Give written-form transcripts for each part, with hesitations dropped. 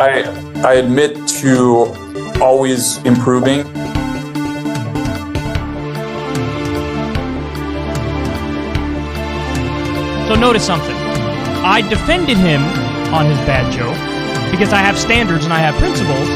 I admit to always improving. So notice something. I defended him on his bad joke because I have standards and I have principles.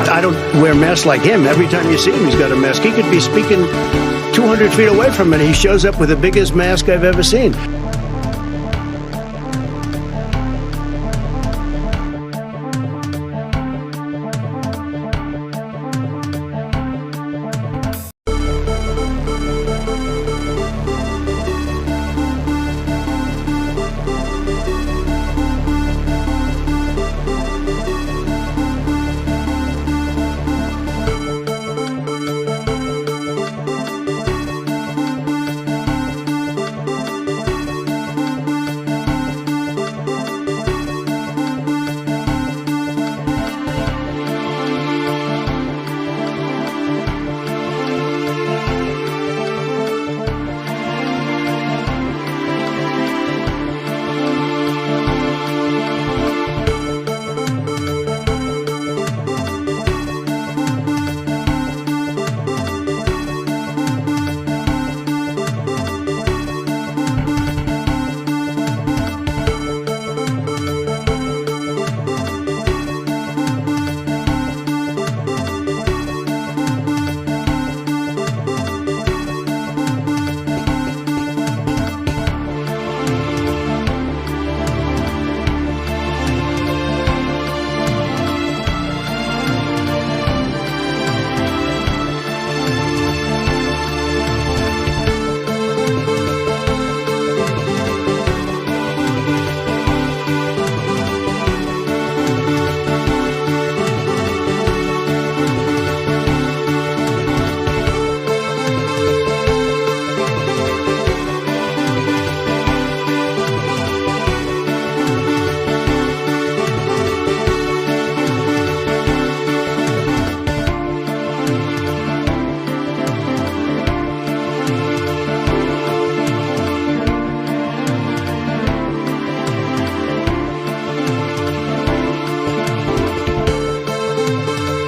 I don't wear masks like him. Every time you see him, he's got a mask. He could be speaking 200 feet away from it. He shows up with the biggest mask I've ever seen.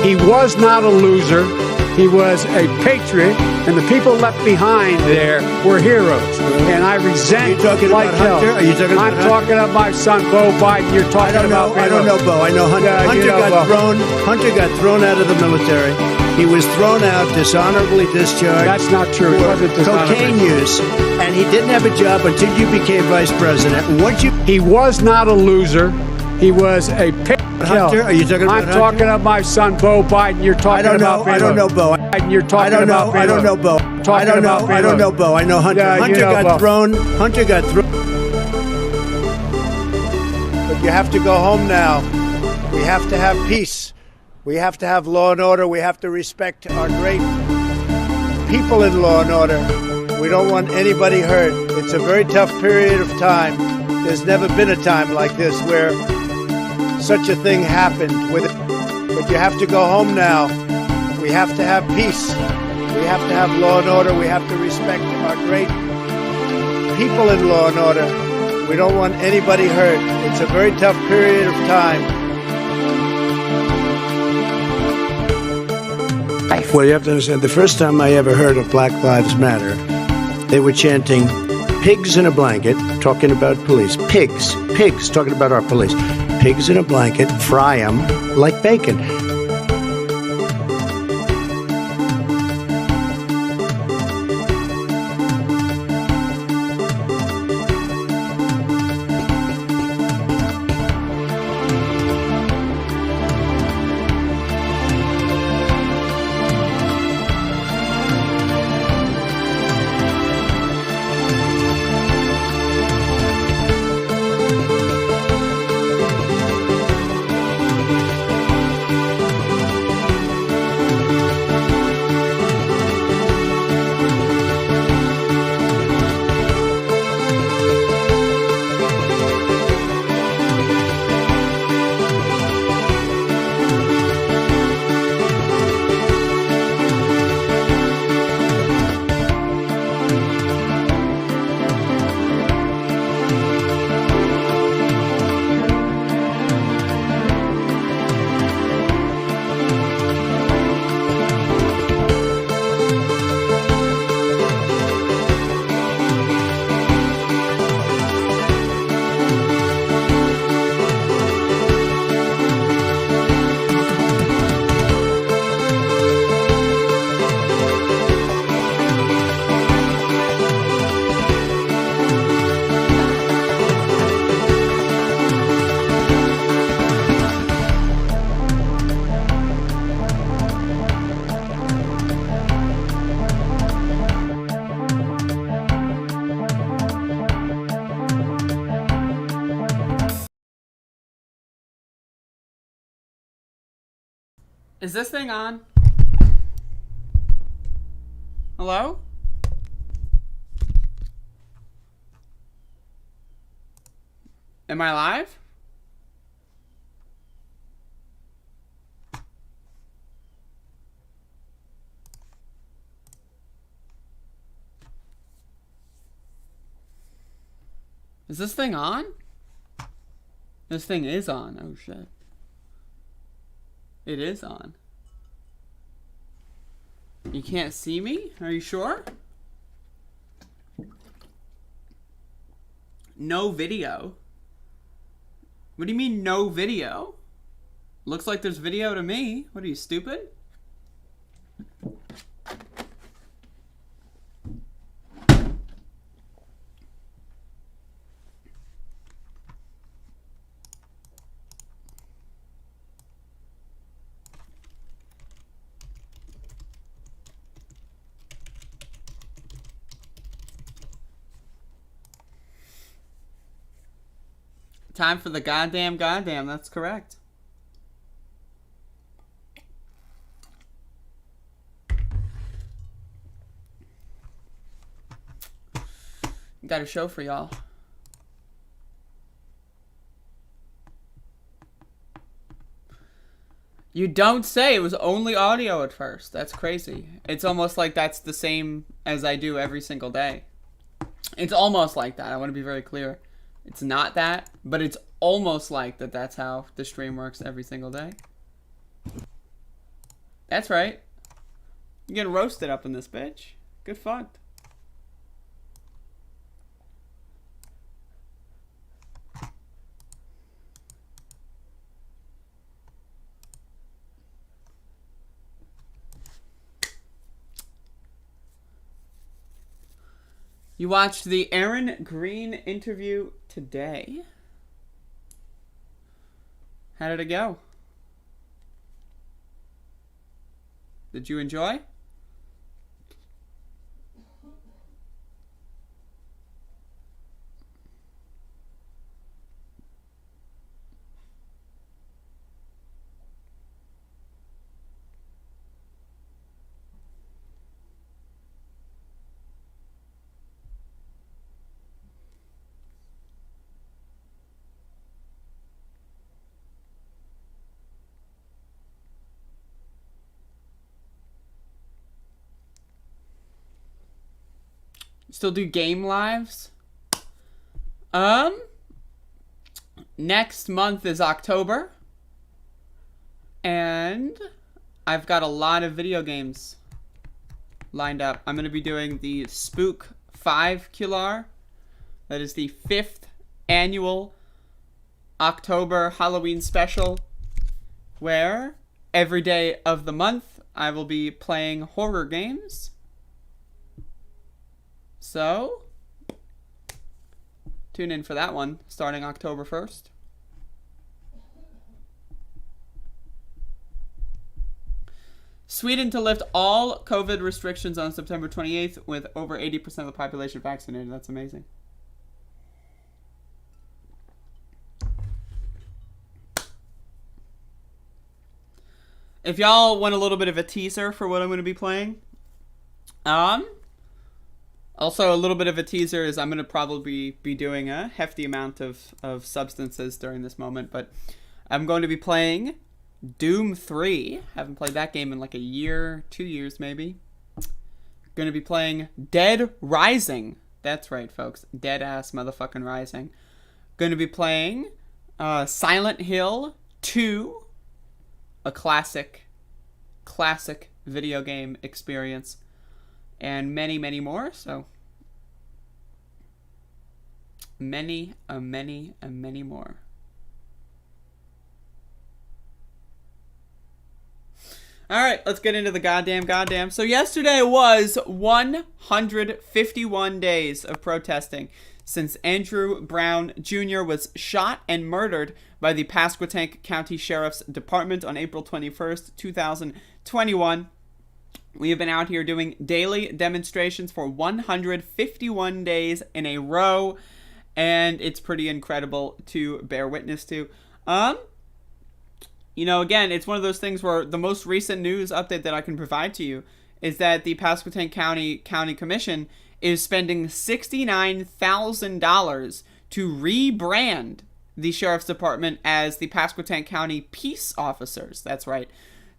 He was not a loser. He was a patriot, and the people left behind there were heroes. And I resent like hell. Hunter? Are you talking about I'm talking about my son, Bo Biden. You're talking about I don't know, Bo. I know Hunter. Yeah, Hunter got thrown out of the military. He was thrown out, dishonorably discharged. That's not true. It wasn't dishonorable. Cocaine use, and he didn't have a job until you became vice president. He was not a loser. He was a patriot. Hunter? Are you talking about I'm talking about my son, Bo Biden. You're talking about I don't know, Bo. You're talking about I don't know, Bo. I don't know, Bo. I know Hunter. Yeah, Hunter got thrown. Hunter got thrown. But you have to go home now. We have to have peace. We have to have law and order. We have to respect our great people in law and order. We don't want anybody hurt. It's a very tough period of time. There's never been a time like this where such a thing happened with it. But you have to go home now. We have to have peace. We have to have law and order. We have to respect our great people in law and order. We don't want anybody hurt. It's a very tough period of time. Well, you have to understand, the first time I ever heard of Black Lives Matter, they were chanting pigs in a blanket, talking about police. Pigs, talking about our police. pigs in a blanket, fry them like bacon. Is this thing on? Hello? Am I live? Is this thing on? This thing is on. Oh shit. It is on. You can't see me? Are you sure? No video. What do you mean no video? Looks like there's video to me. What are you, stupid? Time for the goddamn, that's correct. Got a show for y'all. You don't say. It was only audio at first. That's crazy. It's almost like that's the same as I do every single day. It's almost like that. I want to be very clear. It's not that, but it's almost like that. That's how the stream works every single day. That's right. You're getting roasted up in this bitch. Good fun. You watched the Aaron Green interview today. How did it go? Did you enjoy? Still do game lives? Next month is October. And I've got a lot of video games lined up. I'm going to be doing the Spook 5 Kular. That is the 5th annual October Halloween special where every day of the month I will be playing horror games. So, tune in for that one starting October 1st. Sweden to lift all COVID restrictions on September 28th with over 80% of the population vaccinated. That's amazing. If y'all want a little bit of a teaser for what I'm going to be playing, also a little bit of a teaser is I'm going to probably be doing a hefty amount of substances during this moment, but I'm going to be playing Doom 3. Haven't played that game in like a year, 2 years maybe. Going to be playing Dead Rising. That's right, folks. Dead ass motherfucking Rising. Going to be playing Silent Hill 2. A classic video game experience. And many, many more. So, many more. Alright, let's get into the goddamn. So yesterday was 151 days of protesting since Andrew Brown Jr. was shot and murdered by the Pasquotank County Sheriff's Department on April 21st, 2021. We have been out here doing daily demonstrations for 151 days in a row, and it's pretty incredible to bear witness to. You know, again, it's one of those things where the most recent news update that I can provide to you is that the Pasquotank County Commission is spending $69,000 to rebrand the Sheriff's Department as the Pasquotank County Peace Officers. That's right.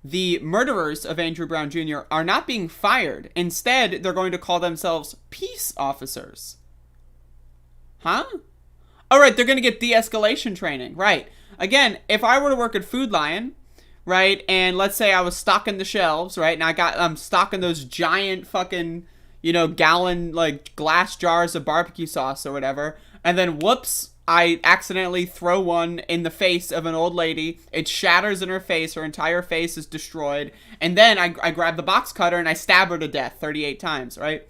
The murderers of Andrew Brown Jr. are not being fired. Instead, they're going to call themselves Peace Officers. Huh? All right, they're going to get de-escalation training. Right. Again, if I were to work at Food Lion, right, and let's say I was stocking the shelves, right, and I'm stocking those giant fucking, gallon, like, glass jars of barbecue sauce or whatever, and then, whoops, I accidentally throw one in the face of an old lady, it shatters in her face, her entire face is destroyed, and then I grab the box cutter and I stab her to death 38 times, right?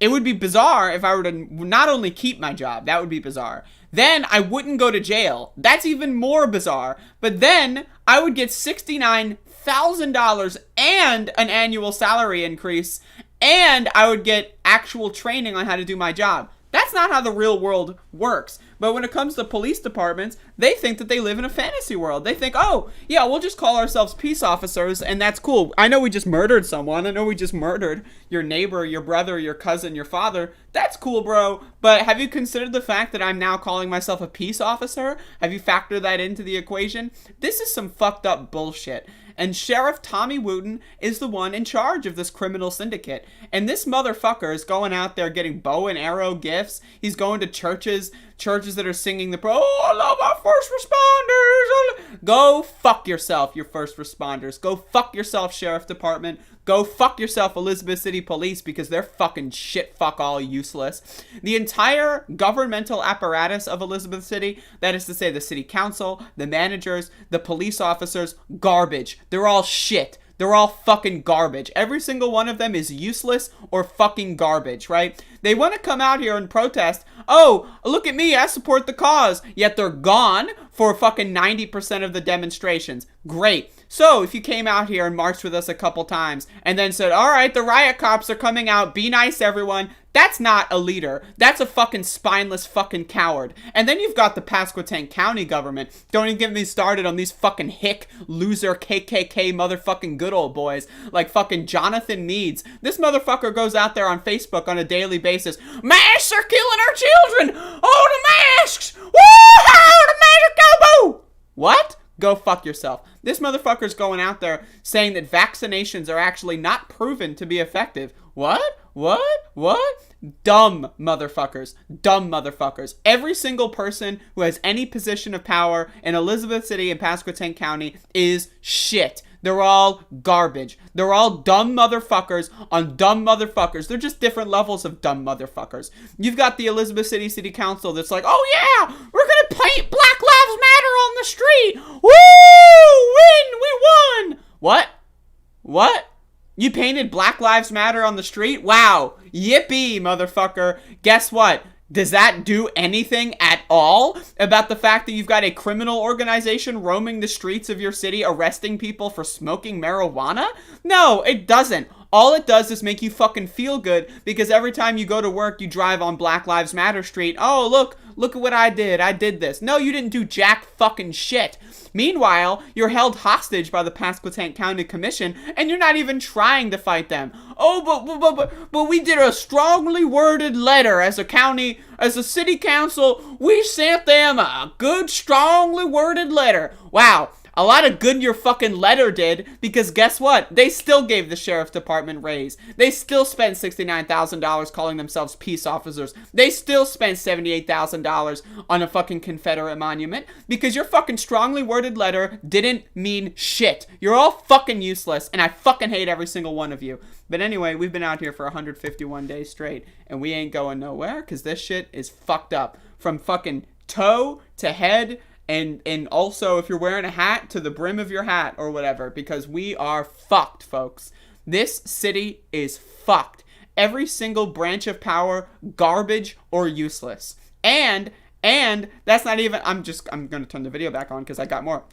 It would be bizarre if I were to not only keep my job, that would be bizarre. Then I wouldn't go to jail. That's even more bizarre. But then I would get $69,000 and an annual salary increase, and I would get actual training on how to do my job. That's not how the real world works. But when it comes to police departments, they think that they live in a fantasy world. They think, oh, yeah, we'll just call ourselves peace officers, and that's cool. I know we just murdered someone. I know we just murdered your neighbor, your brother, your cousin, your father. That's cool, bro. But have you considered the fact that I'm now calling myself a peace officer? Have you factored that into the equation? This is some fucked up bullshit. And Sheriff Tommy Wooten is the one in charge of this criminal syndicate. And this motherfucker is going out there getting bow and arrow gifts. He's going to churches that are singing oh, I love our first responders. Go fuck yourself, you first responders. Go fuck yourself, Sheriff Department. Go fuck yourself, Elizabeth City Police, because they're fucking shit fuck all useless. The entire governmental apparatus of Elizabeth City, that is to say the city council, the managers, the police officers, garbage. They're all shit. They're all fucking garbage. Every single one of them is useless or fucking garbage, right? They want to come out here and protest. Oh, look at me, I support the cause. Yet they're gone for fucking 90% of the demonstrations. Great. So, if you came out here and marched with us a couple times and then said, all right, the riot cops are coming out, be nice, everyone. That's not a leader. That's a fucking spineless fucking coward. And then you've got the Pasquotank County government. Don't even get me started on these fucking hick, loser, KKK motherfucking good old boys like fucking Jonathan Meades. This motherfucker goes out there on Facebook on a daily basis. Masks are killing our children! Oh, the masks! Woo! The masks go boo! What? Go fuck yourself. This motherfucker's going out there saying that vaccinations are actually not proven to be effective. What? Dumb motherfuckers. Dumb motherfuckers. Every single person who has any position of power in Elizabeth City and Pasquotank County is shit. They're all garbage. They're all dumb motherfuckers on dumb motherfuckers. They're just different levels of dumb motherfuckers. You've got the Elizabeth City City Council that's like, oh yeah, we're gonna paint Black Lives Matter the street. Woo! Win! We won! What? What? You painted Black Lives Matter on the street? Wow. Yippee, motherfucker. Guess what? Does that do anything at all about the fact that you've got a criminal organization roaming the streets of your city arresting people for smoking marijuana? No, it doesn't. All it does is make you fucking feel good because every time you go to work, you drive on Black Lives Matter street. Oh, look at what I did. I did this. No, you didn't do jack fucking shit. Meanwhile, you're held hostage by the Pasquotank County Commission and you're not even trying to fight them. Oh, but we did a strongly worded letter as a city council. We sent them a good, strongly worded letter. Wow. A lot of good your fucking letter did, because guess what? They still gave the sheriff's department raise. They still spent $69,000 calling themselves peace officers. They still spent $78,000 on a fucking Confederate monument, because your fucking strongly worded letter didn't mean shit. You're all fucking useless, and I fucking hate every single one of you. But anyway, we've been out here for 151 days straight, and we ain't going nowhere, because this shit is fucked up. From fucking toe to head, and also if you're wearing a hat, to the brim of your hat or whatever, because we are fucked, folks. This city is fucked. Every single branch of power, garbage or useless. And that's not even, I'm going to turn the video back on because I got more.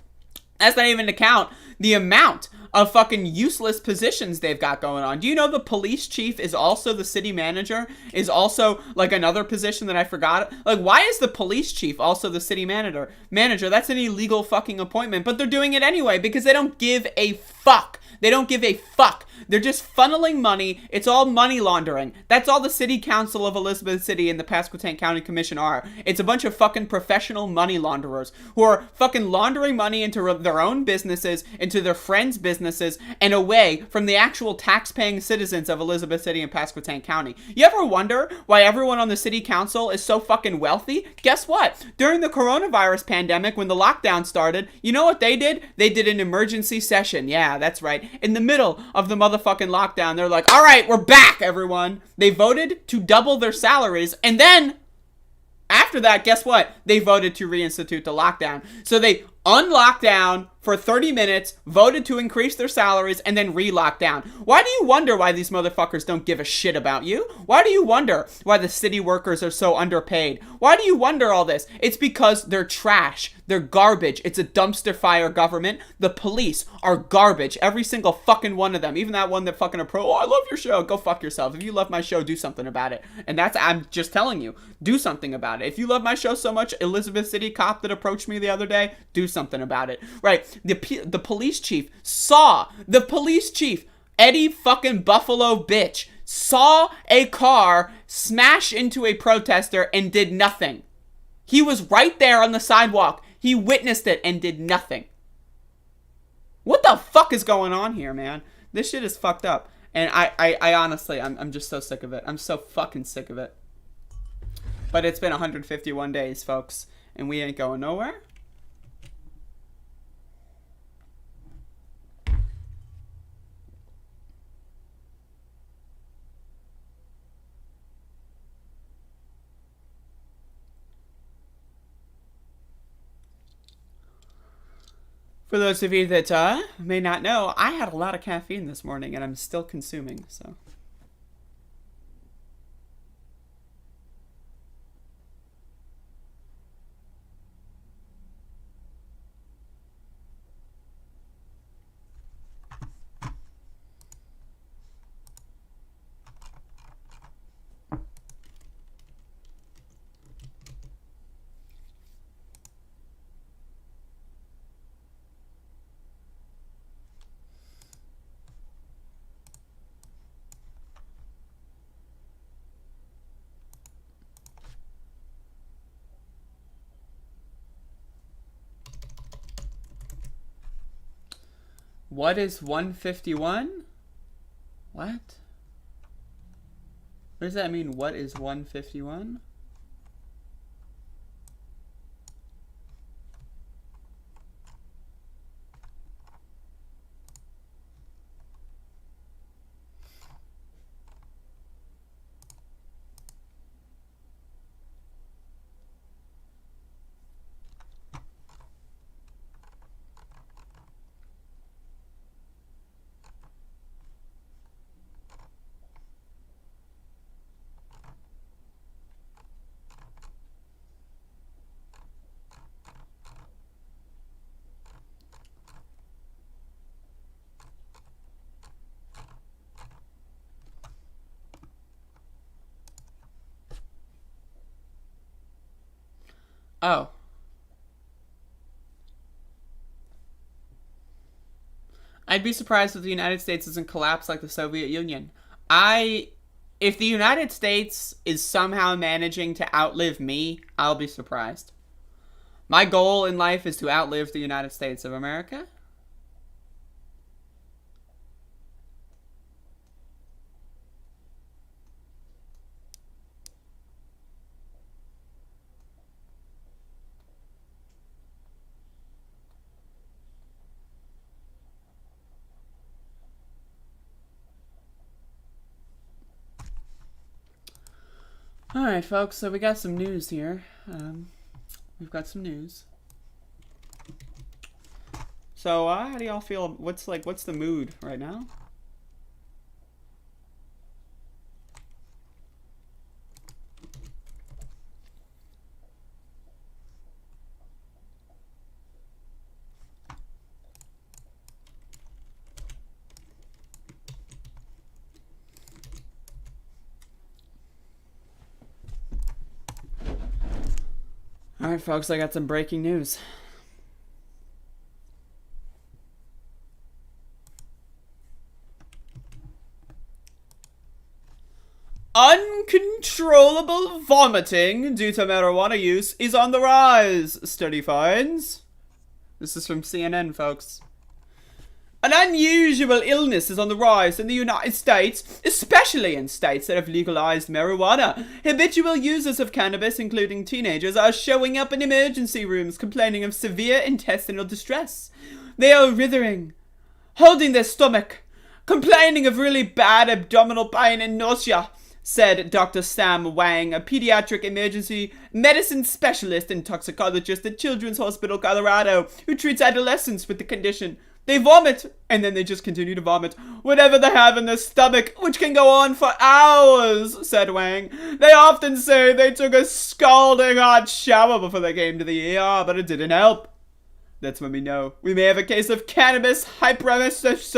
That's not even to count the amount of fucking useless positions they've got going on. Do you know the police chief is also the city manager? Is also like another position that I forgot? Like, why is the police chief also the city manager? That's an illegal fucking appointment, but they're doing it anyway because they don't give a fuck. They don't give a fuck. They're just funneling money. It's all money laundering. That's all the city council of Elizabeth City and the Pasquotank County Commission are. It's a bunch of fucking professional money launderers who are fucking laundering money into their own businesses, into their friends' businesses, and away from the actual tax-paying citizens of Elizabeth City and Pasquotank County. You ever wonder why everyone on the city council is so fucking wealthy? Guess what? During the coronavirus pandemic, when the lockdown started, you know what they did? They did an emergency session. Yeah, that's right. In the middle of the motherfucking lockdown, they're like, all right, we're back, everyone. They voted to double their salaries, and then after that, guess what? They voted to reinstitute the lockdown. So they unlocked down for 30 minutes, voted to increase their salaries, and then re-locked down. Why do you wonder why these motherfuckers don't give a shit about you? Why do you wonder why the city workers are so underpaid? Why do you wonder all this? It's because they're trash. They're garbage. It's a dumpster fire government. The police are garbage. Every single fucking one of them. Even that one that fucking oh, I love your show. Go fuck yourself. If you love my show, do something about it. And I'm just telling you, do something about it. If you love my show so much, Elizabeth City cop that approached me the other day, do something about it. Right? The police chief Eddie fucking Buffalo bitch, saw a car smash into a protester and did nothing. He was right there on the sidewalk. He witnessed it and did nothing. What the fuck is going on here, man? This shit is fucked up. And I honestly, I'm just so sick of it. I'm so fucking sick of it. But it's been 151 days, folks. And we ain't going nowhere. For those of you that may not know, I had a lot of caffeine this morning and I'm still consuming, so. What is 151? What? What does that mean? What is 151? Oh. I'd be surprised if the United States doesn't collapse like the Soviet Union. If the United States is somehow managing to outlive me, I'll be surprised. My goal in life is to outlive the United States of America. Alright, folks, so we got some news here. We've got some news. So, how do y'all feel? What's the mood right now? Alright, folks, I got some breaking news. Uncontrollable vomiting due to marijuana use is on the rise, study finds. This is from CNN, folks. An unusual illness is on the rise in the United States, especially in states that have legalized marijuana. Habitual users of cannabis, including teenagers, are showing up in emergency rooms complaining of severe intestinal distress. They are writhing, holding their stomach, complaining of really bad abdominal pain and nausea, said Dr. Sam Wang, a pediatric emergency medicine specialist and toxicologist at Children's Hospital Colorado, who treats adolescents with the condition. They vomit, and then they just continue to vomit whatever they have in their stomach, which can go on for hours, said Wang. They often say they took a scalding hot shower before they came to the ER, but it didn't help. That's when we know we may have a case of cannabis hyperemesis,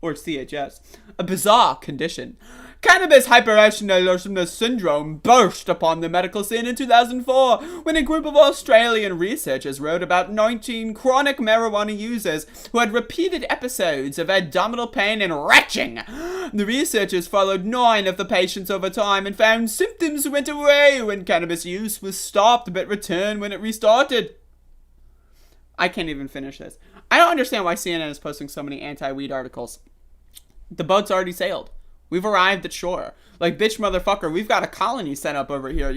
or CHS, a bizarre condition. Cannabis hyperemesis syndrome burst upon the medical scene in 2004 when a group of Australian researchers wrote about 19 chronic marijuana users who had repeated episodes of abdominal pain and retching. The researchers followed 9 of the patients over time and found symptoms went away when cannabis use was stopped but returned when it restarted. I can't even finish this. I don't understand why CNN is posting so many anti-weed articles. The boat's already sailed. We've arrived at shore. Like, bitch motherfucker, we've got a colony set up over here.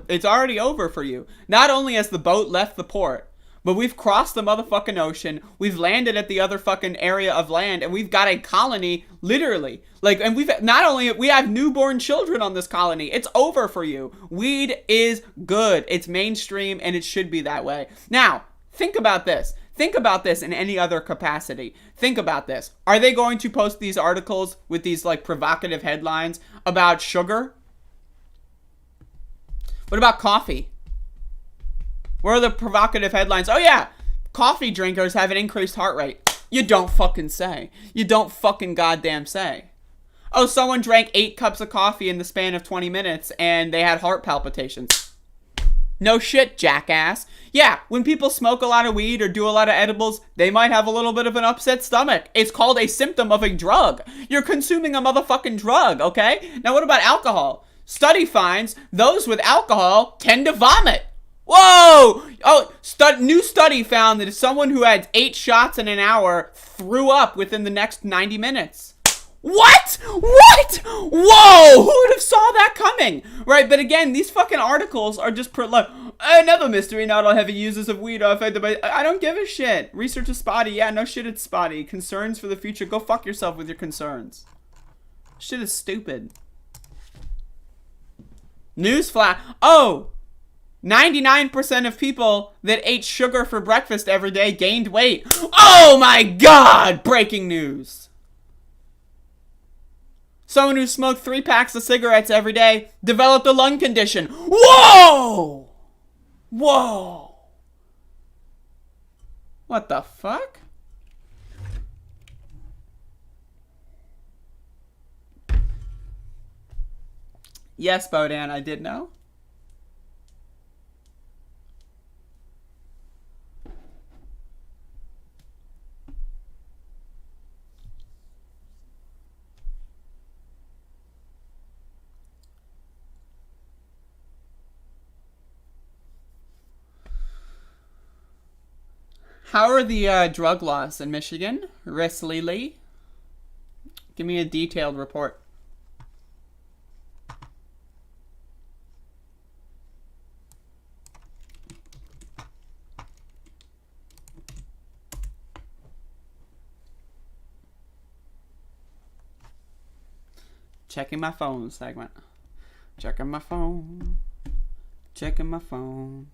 It's already over for you. Not only has the boat left the port, but we've crossed the motherfucking ocean. We've landed at the other fucking area of land, and we've got a colony, literally. And we have newborn children on this colony. It's over for you. Weed is good. It's mainstream, and it should be that way. Now, think about this. Think about this in any other capacity. Think about this. Are they going to post these articles with these, provocative headlines about sugar? What about coffee? Where are the provocative headlines? Oh, yeah, coffee drinkers have an increased heart rate. You don't fucking say. You don't fucking goddamn say. Oh, someone drank 8 cups of coffee in the span of 20 minutes and they had heart palpitations. No shit, jackass. Yeah, when people smoke a lot of weed or do a lot of edibles, they might have a little bit of an upset stomach. It's called a symptom of a drug. You're consuming a motherfucking drug, okay? Now what about alcohol? Study finds those with alcohol tend to vomit. Whoa! Oh, new study found that someone who had 8 shots in an hour threw up within the next 90 minutes. What? What? Whoa! Who would have saw that coming? Right, but again, these fucking articles are just another mystery. Not all heavy users of weed are affected by. I don't give a shit. Research is spotty. Yeah, no shit, it's spotty. Concerns for the future. Go fuck yourself with your concerns. Shit is stupid. Newsflash. Oh! 99% of people that ate sugar for breakfast every day gained weight. Oh my god! Breaking news. Someone who smoked 3 packs of cigarettes every day developed a lung condition. Whoa! Whoa! What the fuck? Yes, Bodan, I did know. How are the drug laws in Michigan? Risley Lee? Give me a detailed report. Checking my phone segment. Checking my phone. Checking my phone.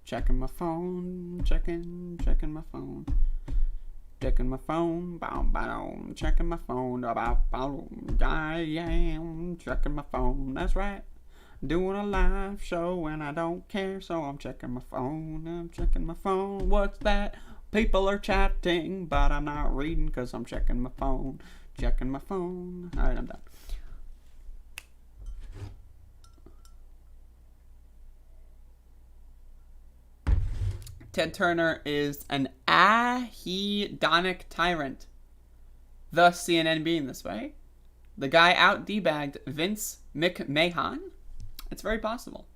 Checking my phone. Checking my phone. Checking my phone. Bow, bow. Checking my phone. Bow, bow. I am checking my phone. That's right. Doing a live show and I don't care, so I'm checking my phone. I'm checking my phone. What's that? People are chatting, but I'm not reading because I'm checking my phone. Checking my phone. All right, I'm done. Ted Turner is an ahedonic tyrant, thus CNN being this way. The guy out debagged Vince McMahon. It's very possible.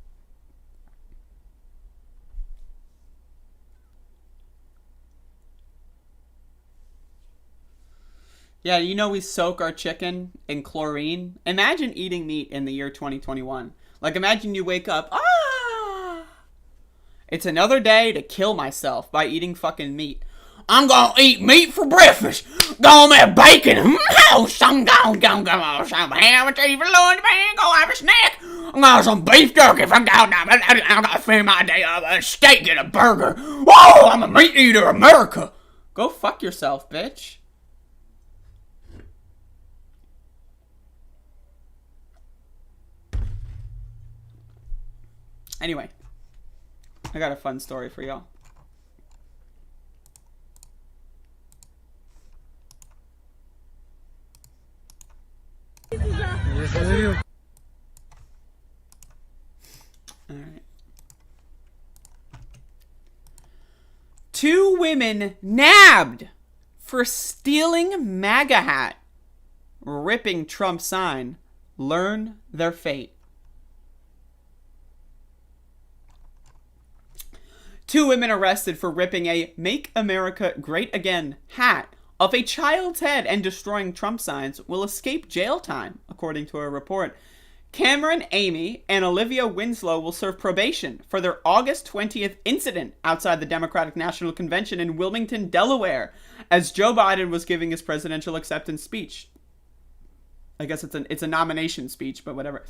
Yeah, you know we soak our chicken in chlorine. Imagine eating meat in the year 2021. Like, imagine you wake up, it's another day to kill myself by eating fucking meat. I'm gonna eat meat for breakfast. Gonna have bacon. I'm gonna some ham and cheese for lunch. Go have a snack. I'm gonna have some beef jerky. I'm gonna finish my day up a steak and a burger. Whoa, I'm a meat eater, America. Go fuck yourself, bitch. Anyway, I got a fun story for y'all. All right. 2 women nabbed for stealing MAGA hat, ripping Trump sign. Learn their fate. 2 women arrested for ripping a Make America Great Again hat off a child's head and destroying Trump signs will escape jail time, according to a report. Cameron Amy and Olivia Winslow will serve probation for their August 20th incident outside the Democratic National Convention in Wilmington, Delaware, as Joe Biden was giving his presidential acceptance speech. I guess it's a nomination speech, but whatever.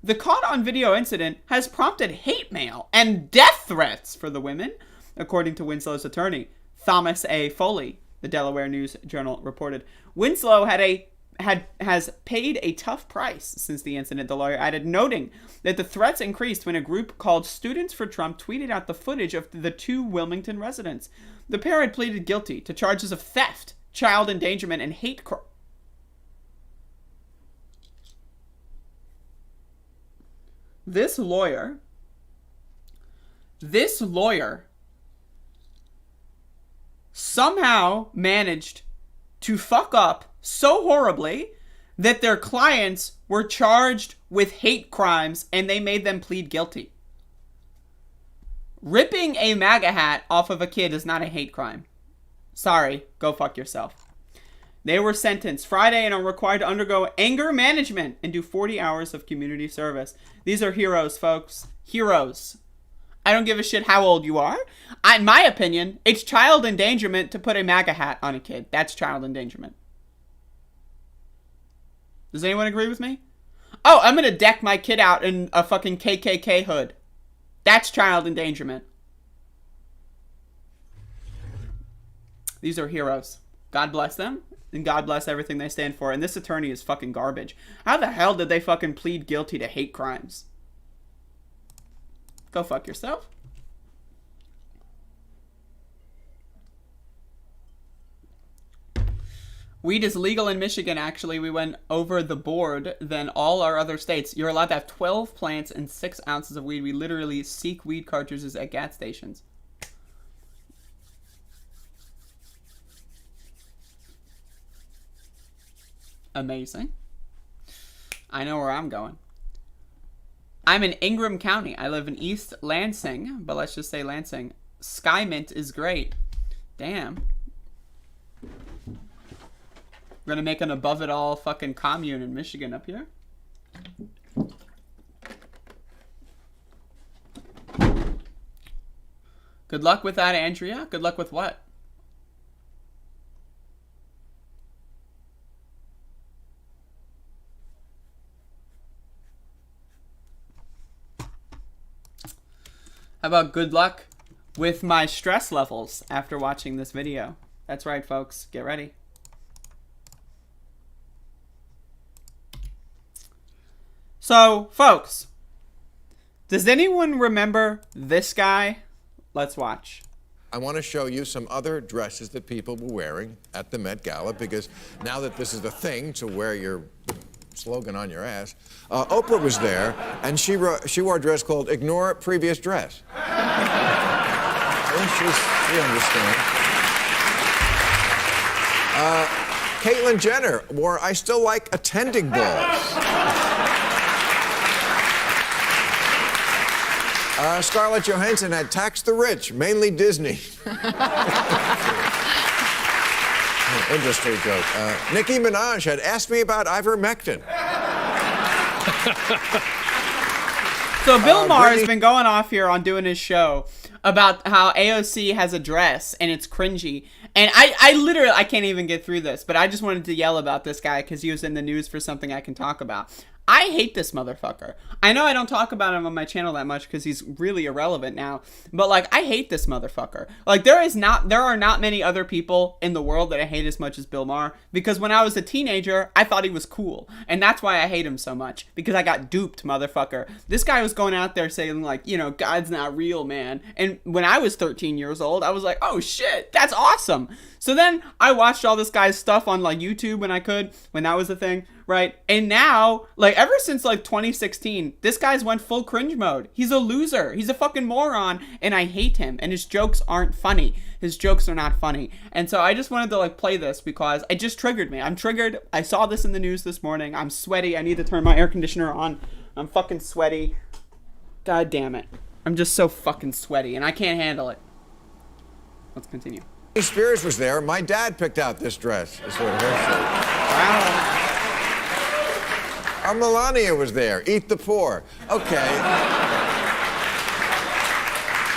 The caught-on-video incident has prompted hate mail and death threats for the women, according to Winslow's attorney, Thomas A. Foley, the Delaware News Journal reported. Winslow has paid a tough price since the incident, the lawyer added, noting that the threats increased when a group called Students for Trump tweeted out the footage of the 2 Wilmington residents. The pair had pleaded guilty to charges of theft, child endangerment, and hate crime. This lawyer somehow managed to fuck up so horribly that their clients were charged with hate crimes and they made them plead guilty. Ripping a MAGA hat off of a kid is not a hate crime. Sorry, go fuck yourself. They were sentenced Friday and are required to undergo anger management and do 40 hours of community service. These are heroes, folks. Heroes. I don't give a shit how old you are. In my opinion, it's child endangerment to put a MAGA hat on a kid. That's child endangerment. Does anyone agree with me? Oh, I'm going to deck my kid out in a fucking KKK hood. That's child endangerment. These are heroes. God bless them. And God bless everything they stand for. And this attorney is fucking garbage. How the hell did they fucking plead guilty to hate crimes? Go fuck yourself. Weed is legal in Michigan, actually. We went over the board than all our other states. You're allowed to have 12 plants and 6 ounces of weed. We literally seek weed cartridges at gas stations. Amazing. I know where I'm going. I'm in Ingham County. I live in East Lansing, but let's just say Lansing. Sky Mint is great. Damn. We're gonna make an above it all fucking commune in Michigan up here. Good luck with that, Andrea. Good luck with what? How about good luck with my stress levels after watching this video? That's right, folks. Get ready. So, folks, does anyone remember this guy? Let's watch. I want to show you some other dresses that people were wearing at the Met Gala, because now that this is the thing to wear your slogan on your ass, Oprah was there, and she wore a dress called "Ignore Previous Dress." She understands. Caitlyn Jenner wore "I Still Like Attending Balls." Scarlett Johansson had "Tax the Rich," mainly Disney. Industry joke. Nicki Minaj had "Ask Me About Ivermectin." So Bill Maher has been going off here on doing his show about how AOC has a dress and it's cringy. And I literally, I can't even get through this, but I just wanted to yell about this guy because he was in the news for something I can talk about. I hate this motherfucker. I know I don't talk about him on my channel that much because he's really irrelevant now, but like, I hate this motherfucker. Like, there are not many other people in the world that I hate as much as Bill Maher, because when I was a teenager, I thought he was cool, and that's why I hate him so much, because I got duped, motherfucker. This guy was going out there saying like, you know, God's not real, man. And when I was 13 years old, I was like, oh shit, that's awesome. So then I watched all this guy's stuff on like YouTube when that was a thing, right? And now, like, ever since like 2016, this guy's went full cringe mode. He's a loser. He's a fucking moron, and I hate him. And his jokes aren't funny. His jokes are not funny. And so I just wanted to like play this because it just triggered me. I'm triggered. I saw this in the news this morning. I'm sweaty. I need to turn my air conditioner on. I'm fucking sweaty. God damn it. I'm just so fucking sweaty, and I can't handle it. Let's continue. Spears was there. My dad picked out this dress. It's sort of her shirt. Melania was there. Eat the poor. Okay.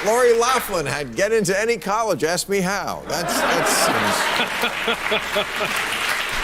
Lori Loughlin had "Get into any college, ask me how." That's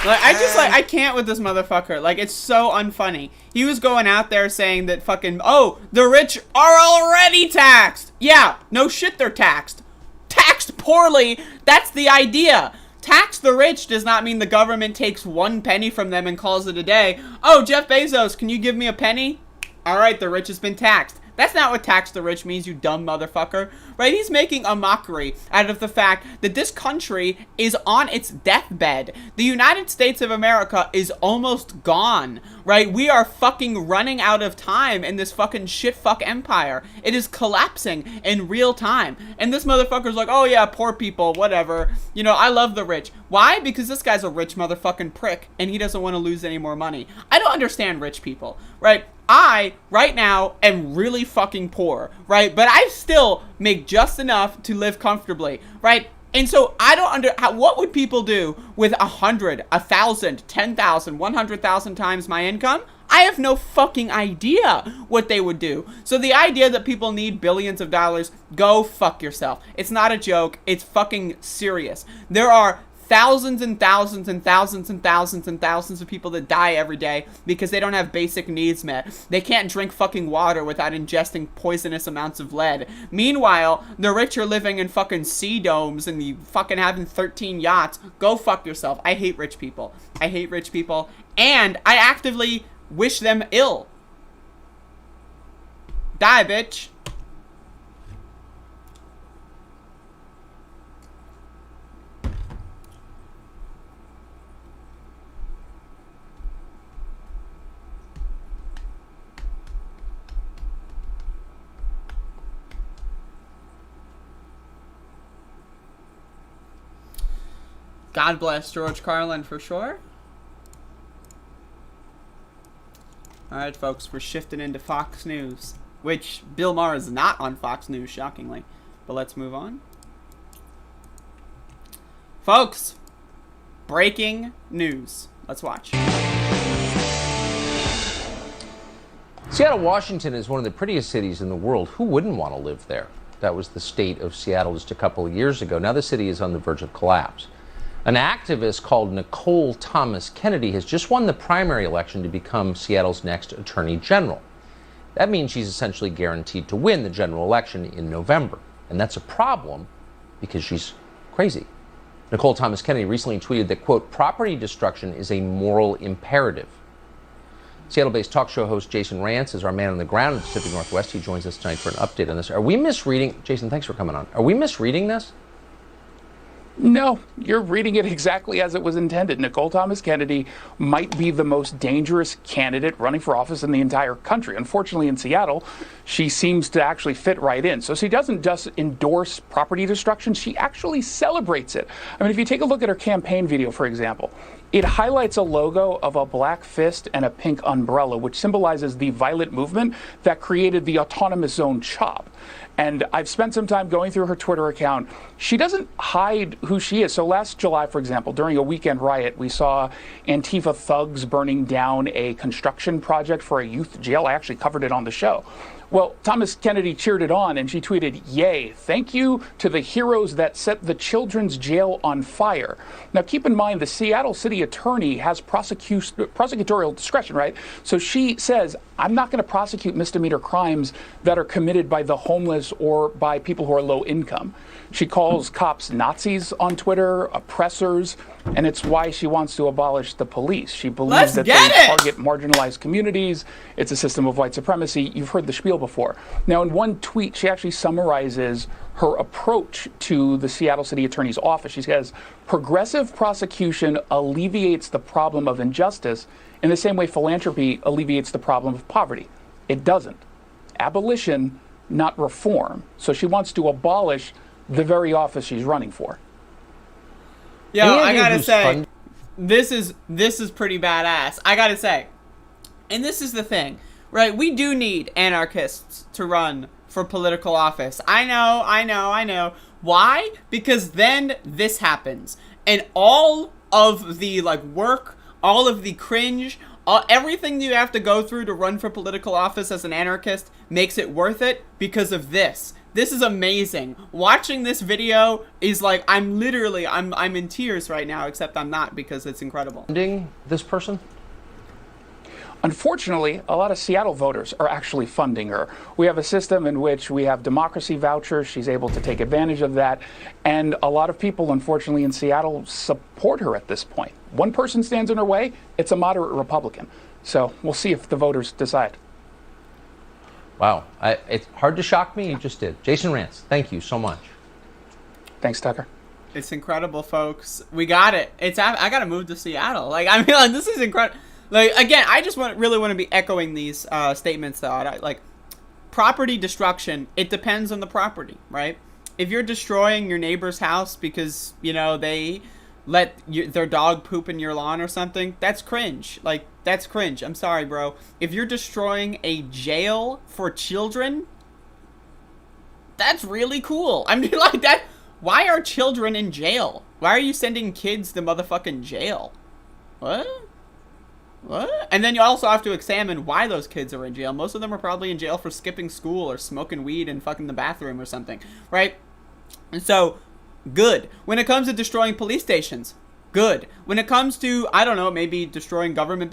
like, I can't with this motherfucker. Like, it's so unfunny. He was going out there saying that fucking, oh, the rich are already taxed. Yeah, no shit, they're taxed. Taxed poorly. That's the idea. Tax the rich does not mean the government takes 1 penny from them and calls it a day. Oh, Jeff Bezos, can you give me a penny? All right, the rich has been taxed. That's not what tax the rich means, you dumb motherfucker. Right? He's making a mockery out of the fact that this country is on its deathbed. The United States of America is almost gone. Right? We are fucking running out of time in this fucking shit-fuck empire. It is collapsing in real time. And this motherfucker's like, oh yeah, poor people, whatever. You know, I love the rich. Why? Because this guy's a rich motherfucking prick, and he doesn't want to lose any more money. I don't understand rich people. Right? I, right now, am really fucking poor, right? But I still make just enough to live comfortably, right? And so I don't what would people do with 100, 1,000, 10,000, 100,000 times my income? I have no fucking idea what they would do. So the idea that people need billions of dollars, go fuck yourself. It's not a joke. It's fucking serious. There are thousands and thousands and thousands and thousands and thousands of people that die every day because they don't have basic needs met. They can't drink fucking water without ingesting poisonous amounts of lead. Meanwhile, the rich are living in fucking sea domes and you fucking having 13 yachts. Go fuck yourself. I hate rich people. I hate rich people. And I actively wish them ill. Die, bitch. God bless George Carlin for sure. Alright, folks, we're shifting into Fox News, which Bill Maher is not on Fox News, shockingly. But let's move on. Folks, breaking news. Let's watch. Seattle, Washington is one of the prettiest cities in the world. Who wouldn't want to live there? That was the state of Seattle just a couple of years ago. Now the city is on the verge of collapse. An activist called Nicole Thomas Kennedy has just won the primary election to become Seattle's next attorney general. That means she's essentially guaranteed to win the general election in November. And that's a problem because she's crazy. Nicole Thomas Kennedy recently tweeted that, quote, property destruction is a moral imperative. Seattle-based talk show host Jason Rance is our man on the ground in the Pacific Northwest. He joins us tonight for an update on this. Are we misreading? Jason, thanks for coming on. Are we misreading this? No, you're reading it exactly as it was intended. Nicole Thomas Kennedy might be the most dangerous candidate running for office in the entire country. Unfortunately, in Seattle, she seems to actually fit right in. So she doesn't just endorse property destruction, she actually celebrates it. I mean, if you take a look at her campaign video, for example, it highlights a logo of a black fist and a pink umbrella, which symbolizes the violent movement that created the autonomous zone CHOP. And I've spent some time going through her Twitter account. She doesn't hide who she is. So last July, for example, during a weekend riot, we saw Antifa thugs burning down a construction project for a youth jail. I actually covered it on the show. Well, Thomas Kennedy cheered it on, and she tweeted, "Yay, thank you to the heroes that set the children's jail on fire." Now, keep in mind, the Seattle city attorney has prosecutorial discretion, right? So she says, I'm not going to prosecute misdemeanor crimes that are committed by the homeless or by people who are low income. She calls cops Nazis on Twitter, oppressors, and it's why she wants to abolish the police. She believes that they target marginalized communities. It's a system of white supremacy. You've heard the spiel before. Now, in one tweet, she actually summarizes her approach to the Seattle City Attorney's office. She says, progressive prosecution alleviates the problem of injustice in the same way philanthropy alleviates the problem of poverty. It doesn't. Abolition, not reform. So she wants to abolish the very office she's running for. Yo, I gotta say, this is pretty badass. I gotta say. And this is the thing, right? We do need anarchists to run for political office. I know. Why? Because then this happens. And all of the work, all of the cringe, everything you have to go through to run for political office as an anarchist makes it worth it because of this. This is amazing. Watching this video is like, I'm in tears right now, except I'm not because it's incredible. This person? Unfortunately, a lot of Seattle voters are actually funding her. We have a system in which we have democracy vouchers. She's able to take advantage of that. And a lot of people, unfortunately, in Seattle support her at this point. One person stands in her way. It's a moderate Republican. So we'll see if the voters decide. Wow. It's hard to shock me. You just did. Jason Rance, thank you so much. Thanks, Tucker. It's incredible, folks. We got it. I got to move to Seattle. This is incredible. Again, I just really want to be echoing these statements, though. Property destruction, it depends on the property, right? If you're destroying your neighbor's house because, they let their dog poop in your lawn or something, that's cringe. That's cringe. I'm sorry, bro. If you're destroying a jail for children, that's really cool. I mean, that. Why are children in jail? Why are you sending kids to motherfucking jail? What? And then you also have to examine why those kids are in jail. Most of them are probably in jail for skipping school or smoking weed and fucking the bathroom or something, right? And so, good. When it comes to destroying police stations, good. When it comes to, I don't know, maybe destroying government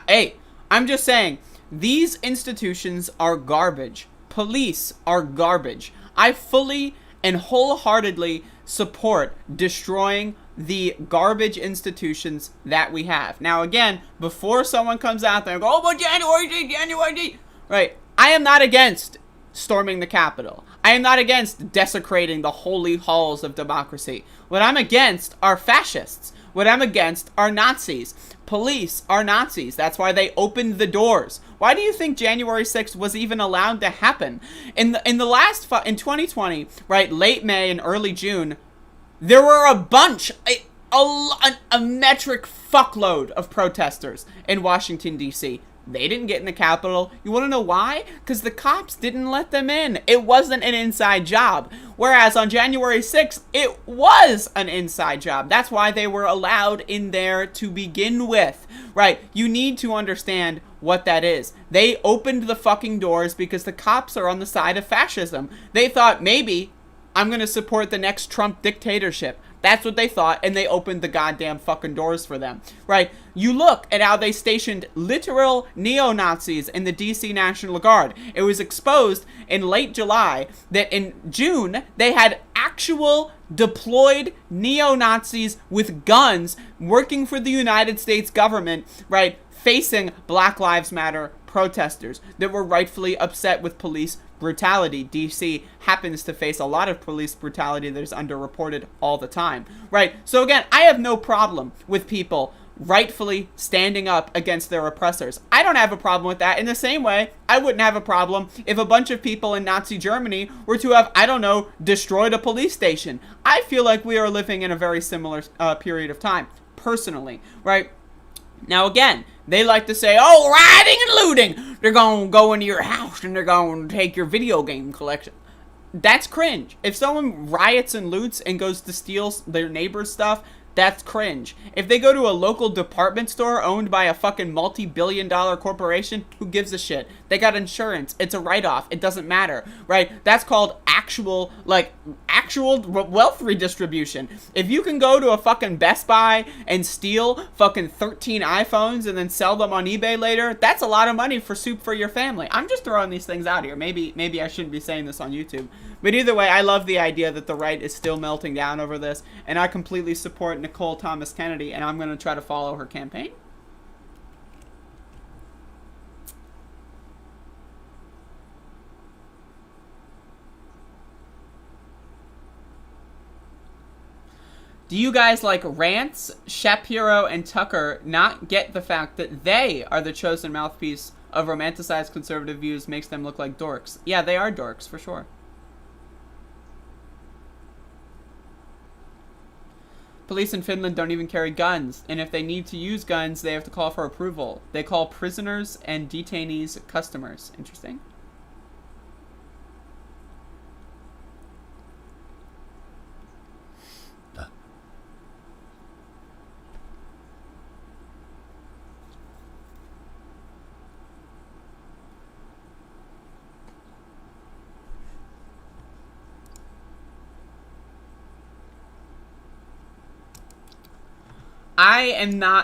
hey, I'm just saying, these institutions are garbage. Police are garbage. I fully and wholeheartedly support destroying the garbage institutions that we have. Now, again, before someone comes out there and goes, oh, but January, right? I am not against storming the Capitol. I am not against desecrating the holy halls of democracy. What I'm against are fascists. What I'm against are Nazis. Police are Nazis. That's why they opened the doors. Why do you think January 6th was even allowed to happen? In 2020, right, late May and early June, there were a bunch, a metric fuckload of protesters in Washington, D.C. They didn't get in the Capitol. You want to know why? Because the cops didn't let them in. It wasn't an inside job. Whereas on January 6th, it was an inside job. That's why they were allowed in there to begin with, right? You need to understand what that is. They opened the fucking doors because the cops are on the side of fascism. They thought, maybe I'm going to support the next Trump dictatorship. That's what they thought, and they opened the goddamn fucking doors for them, right? You look at how they stationed literal neo-Nazis in the D.C. National Guard. It was exposed in late July that in June, they had actual deployed neo-Nazis with guns working for the United States government, right, facing Black Lives Matter protesters that were rightfully upset with police brutality. DC happens to face a lot of police brutality that is underreported all the time, right? So again, I have no problem with people rightfully standing up against their oppressors. I don't have a problem with that. In the same way, I wouldn't have a problem if a bunch of people in Nazi Germany were to have, I don't know, destroyed a police station. I feel like we are living in a very similar period of time, personally, right? Now again, they like to say, oh, rioting and looting. They're going to go into your house and they're going to take your video game collection. That's cringe. If someone riots and loots and goes to steal their neighbor's stuff, that's cringe. If they go to a local department store owned by a fucking multi-billion-dollar corporation, who gives a shit? They got insurance. It's a write-off. It doesn't matter, right? That's called actual wealth redistribution. If you can go to a fucking Best Buy and steal fucking 13 iPhones and then sell them on eBay later, that's a lot of money for soup for your family. I'm just throwing these things out here. Maybe I shouldn't be saying this on YouTube. But either way, I love the idea that the right is still melting down over this, and I completely support Nicole Thomas Kennedy, and I'm going to try to follow her campaign. Do you guys like Rance, Shapiro, and Tucker not get the fact that they are the chosen mouthpiece of romanticized conservative views makes them look like dorks? Yeah, they are dorks, for sure. Police in Finland don't even carry guns, and if they need to use guns, they have to call for approval. They call prisoners and detainees customers. Interesting.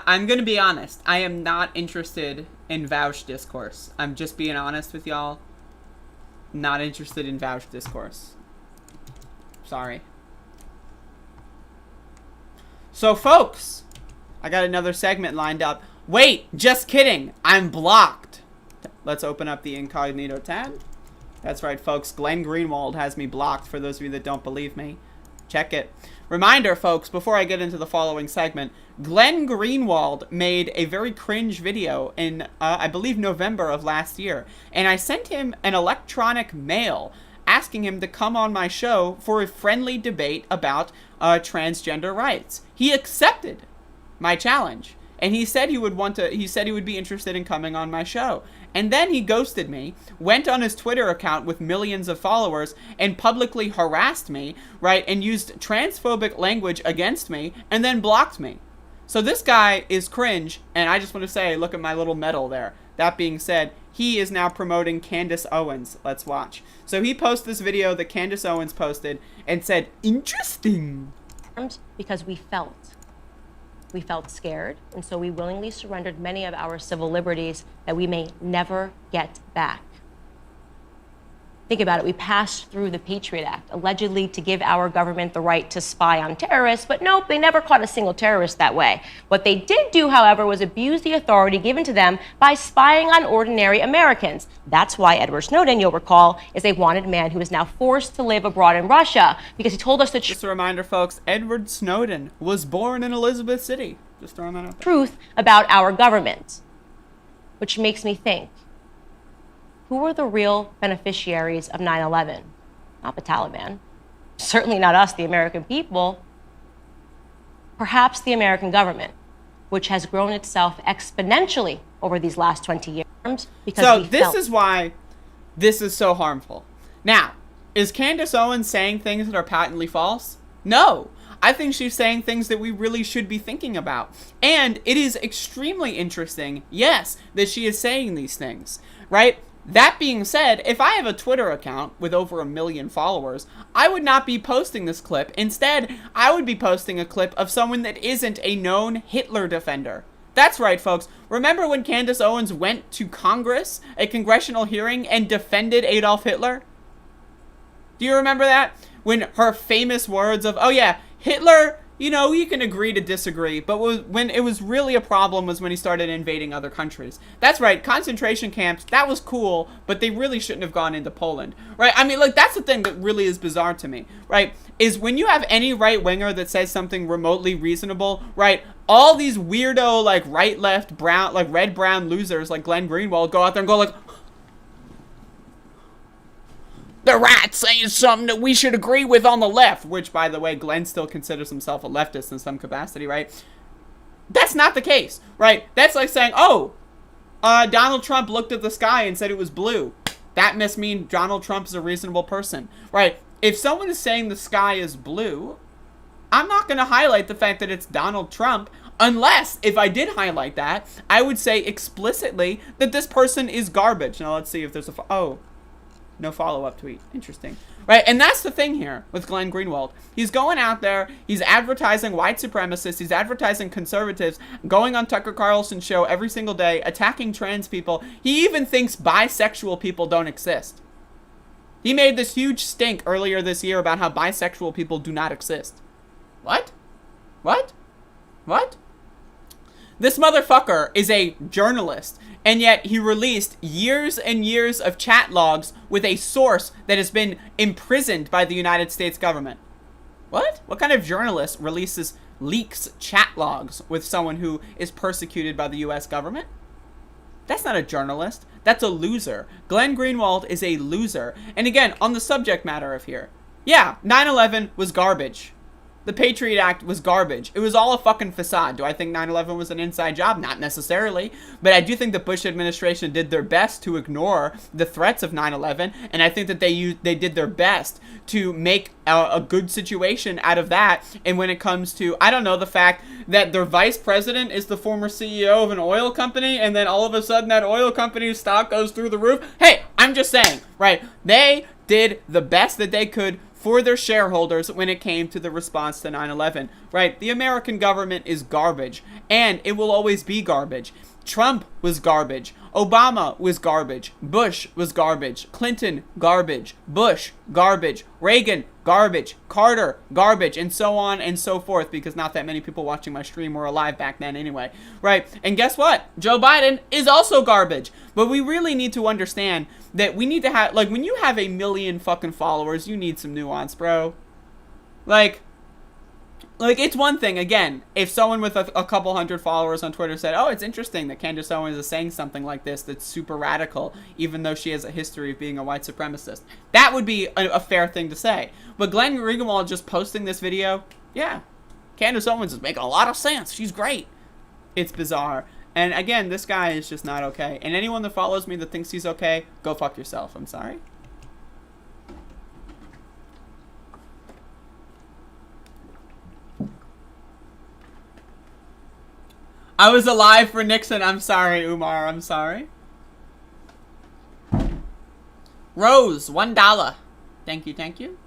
I'm going to be honest. I am not interested in Vouch discourse. I'm just being honest with y'all. Not interested in Vouch discourse. Sorry. So, folks, I got another segment lined up. Wait, just kidding. I'm blocked. Let's open up the incognito tab. That's right, folks. Glenn Greenwald has me blocked, for those of you that don't believe me. Check it. Reminder, folks, before I get into the following segment, Glenn Greenwald made a very cringe video in, I believe, November of last year. And I sent him an electronic mail asking him to come on my show for a friendly debate about transgender rights. He accepted my challenge. And he said he would be interested in coming on my show. And then he ghosted me, went on his Twitter account with millions of followers, and publicly harassed me, right, and used transphobic language against me, and then blocked me. So this guy is cringe, and I just want to say, look at my little medal there. That being said, he is now promoting Candace Owens. Let's watch. So he posted this video that Candace Owens posted and said, interesting. Because we felt scared, and so we willingly surrendered many of our civil liberties that we may never get back. Think about it. We passed through the Patriot Act, allegedly to give our government the right to spy on terrorists, but nope, they never caught a single terrorist that way. What they did do, however, was abuse the authority given to them by spying on ordinary Americans. That's why Edward Snowden, you'll recall, is a wanted man who is now forced to live abroad in Russia, because he told us the Just a reminder, folks, Edward Snowden was born in Elizabeth City. Just throwing that out there. Truth about our government, which makes me think, who were the real beneficiaries of 9/11? Not the Taliban. Certainly not us, the American people. Perhaps the American government, which has grown itself exponentially over these last 20 years. Because so this is why this is so harmful. Now, Is Candace Owens saying things that are patently false? No. I think she's saying things that we really should be thinking about. And it is extremely interesting, yes, that she is saying these things, right? That being said, if I have a Twitter account with over 1 million followers, I would not be posting this clip. Instead, I would be posting a clip of someone that isn't a known Hitler defender. That's right, folks. Remember when Candace Owens went to Congress, a congressional hearing, and defended Adolf Hitler? Do you remember that? When her famous words of, oh yeah, Hitler, you know, you can agree to disagree, but when it was really a problem was when he started invading other countries. That's right, concentration camps, that was cool, but they really shouldn't have gone into Poland, right? I mean, like, that's the thing that really is bizarre to me, right? Is when you have any right-winger that says something remotely reasonable, right, all these weirdo, like, right, left, brown, like, red-brown losers like Glenn Greenwald go out there and go like, the right saying something that we should agree with on the left, which, by the way, Glenn still considers himself a leftist in some capacity, right? That's not the case, right? That's like saying, oh, Donald Trump looked at the sky and said it was blue. That must mean Donald Trump is a reasonable person, right? If someone is saying the sky is blue, I'm not going to highlight the fact that it's Donald Trump, unless, if I did highlight that, I would say explicitly that this person is garbage. Now, let's see if there's a... Oh. No follow-up tweet. Interesting. Right, and that's the thing here with Glenn Greenwald. He's going out there, he's advertising white supremacists, he's advertising conservatives, going on Tucker Carlson's show every single day, attacking trans people. He even thinks bisexual people don't exist. He made this huge stink earlier this year about how bisexual people do not exist. What? What? What? This motherfucker is a journalist, and yet he released years and years of chat logs with a source that has been imprisoned by the United States government. What? What kind of journalist leaks chat logs with someone who is persecuted by the US government? That's not a journalist. That's a loser. Glenn Greenwald is a loser. And again, on the subject matter of here. Yeah, 9/11 was garbage. The Patriot Act was garbage. It was all a fucking facade. Do I think 9/11 was an inside job? Not necessarily. But I do think the Bush administration did their best to ignore the threats of 9/11. And I think that they did their best to make a good situation out of that. And when it comes to, I don't know, the fact that their vice president is the former CEO of an oil company, and then all of a sudden that oil company's stock goes through the roof. Hey, I'm just saying, right? They did the best that they could for their shareholders when it came to the response to 9/11, right? The American government is garbage, and it will always be garbage. Trump was garbage. Obama was garbage. Bush was garbage. Clinton, garbage. Bush, garbage. Reagan, garbage. Carter, garbage. And so on and so forth, because not that many people watching my stream were alive back then anyway, right? And guess what? Joe Biden is also garbage. But we really need to understand that we need to have, like, when you have 1 million fucking followers, you need some nuance, bro. Like, it's one thing, again, if someone with a couple hundred followers on Twitter said, oh, it's interesting that Candace Owens is saying something like this that's super radical, even though she has a history of being a white supremacist. That would be a fair thing to say. But Glenn Greenwald just posting this video, yeah, Candace Owens is making a lot of sense. She's great. It's bizarre. And again, this guy is just not okay. And anyone that follows me that thinks he's okay, go fuck yourself. I'm sorry. I was alive for Nixon. I'm sorry, Umar. I'm sorry. Rose, $1. Thank you, thank you.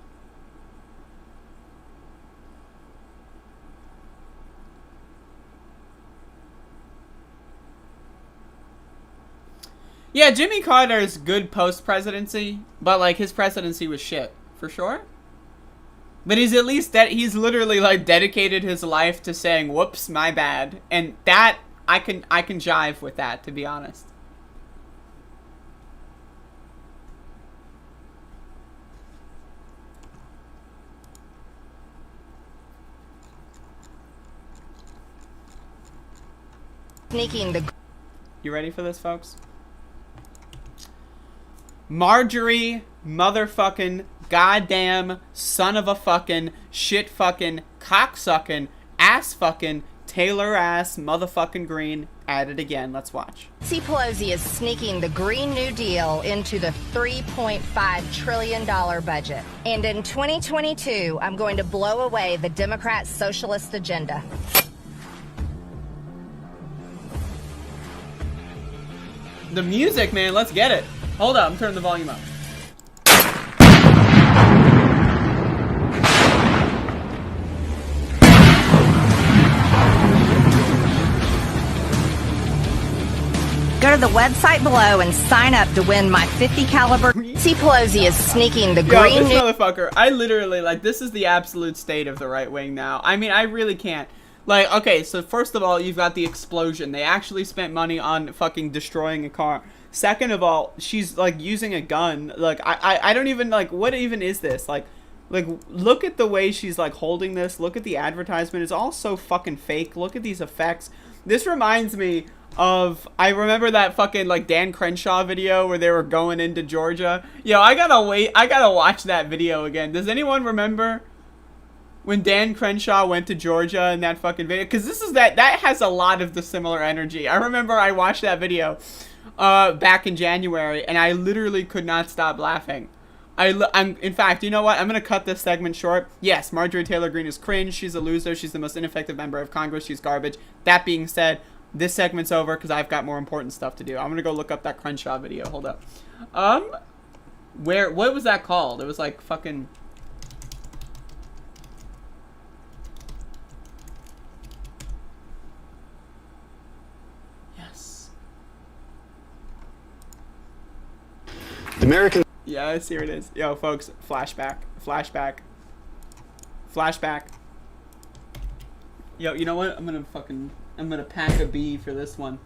Yeah, Jimmy Carter's good post-presidency, but, like, his presidency was shit, for sure. But he's at least he's literally like dedicated his life to saying, whoops, my bad. And that, I can jive with that, to be honest. You ready for this, folks? Marjorie motherfucking goddamn son of a fucking shit fucking cocksucking ass fucking Taylor ass motherfucking Green at it again. Let's watch. Nancy Pelosi is sneaking the Green New Deal into the $3.5 trillion budget. And in 2022, I'm going to blow away the Democrat socialist agenda. The music, man, let's get it. Hold up, I'm turning the volume up. Go to the website below and sign up to win my .50 caliber. Nancy Pelosi is sneaking the Green Yo, this New... motherfucker, I literally, like, this is the absolute state of the right wing now. I mean, I really can't. Like, okay, so first of all, you've got the explosion. They actually spent money on fucking destroying a car. Second of all, she's, like, using a gun. Like, I don't even, like, what even is this? Like, look at the way she's, like, holding this. Look at the advertisement. It's all so fucking fake. Look at these effects. This reminds me of, I remember that fucking, like, Dan Crenshaw video where they were going into Georgia. Yo, I gotta watch that video again. Does anyone remember when Dan Crenshaw went to Georgia in that fucking video? Because this is that has a lot of the similar energy. I remember I watched that video back in January, and I literally could not stop laughing. I'm in fact, you know what? I'm gonna cut this segment short. Yes, Marjorie Taylor Greene is cringe. She's a loser. She's the most ineffective member of Congress. She's garbage. That being said, this segment's over because I've got more important stuff to do. I'm gonna go look up that Crenshaw video. Hold up. What was that called? It was like fucking... Yes. The American... Yes, here it is. Yo, folks, flashback. Flashback. Flashback. Yo, you know what? I'm gonna pack a B for this one.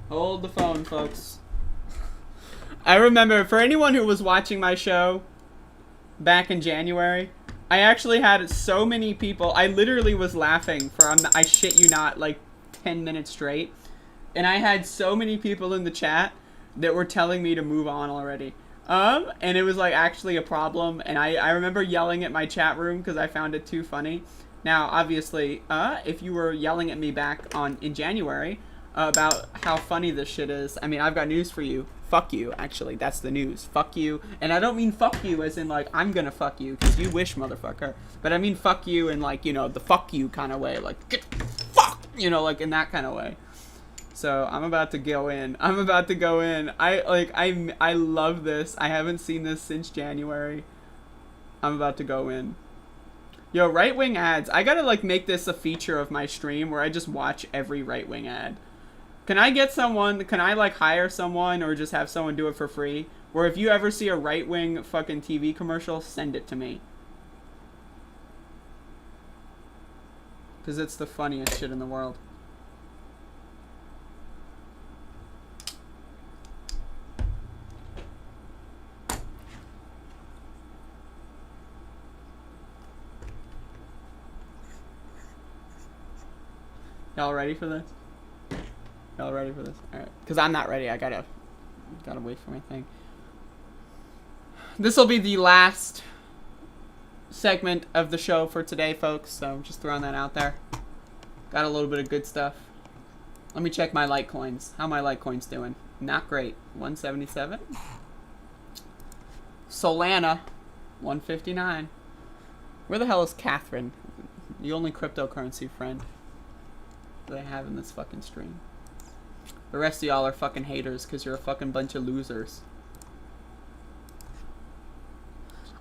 Hold the phone, folks. I remember, for anyone who was watching my show back in January, I actually had so many people. I literally was laughing for, I shit you not, like 10 minutes straight. And I had so many people in the chat that were telling me to move on already. And it was like actually a problem. And I remember yelling at my chat room because I found it too funny. Now, obviously, if you were yelling at me back in January about how funny this shit is, I mean, I've got news for you. Fuck you, actually. That's the news. Fuck you. And I don't mean fuck you as in, like, I'm gonna fuck you, because you wish, motherfucker. But I mean fuck you in, like, you know, the fuck you kind of way. Like, get fuck! You know, like, in that kind of way. So, I'm about to go in. I'm about to go in. I love this. I haven't seen this since January. I'm about to go in. Yo, right-wing ads. I gotta, like, make this a feature of my stream where I just watch every right-wing ad. Can I get someone, can I, like, hire someone or just have someone do it for free? Or if you ever see a right-wing fucking TV commercial, send it to me. Because it's the funniest shit in the world. Y'all ready for this? Y'all ready for this? Alright. Because I'm not ready. I gotta wait for my thing. This will be the last segment of the show for today, folks. So I'm just throwing that out there. Got a little bit of good stuff. Let me check my Litecoins. How my Litecoins doing? Not great. 177. Solana. 159. Where the hell is Catherine? The only cryptocurrency friend that I have in this fucking stream. The rest of y'all are fucking haters because you're a fucking bunch of losers.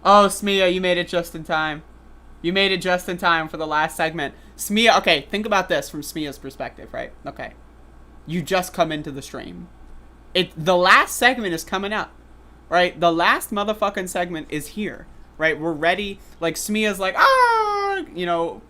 Oh, Smia, you made it just in time. You made it just in time for the last segment. Smia, okay, think about this from Smia's perspective, right? Okay. You just come into the stream. The last segment is coming up, right? The last motherfucking segment is here, right? We're ready. Like, Smia's like, ah, you know,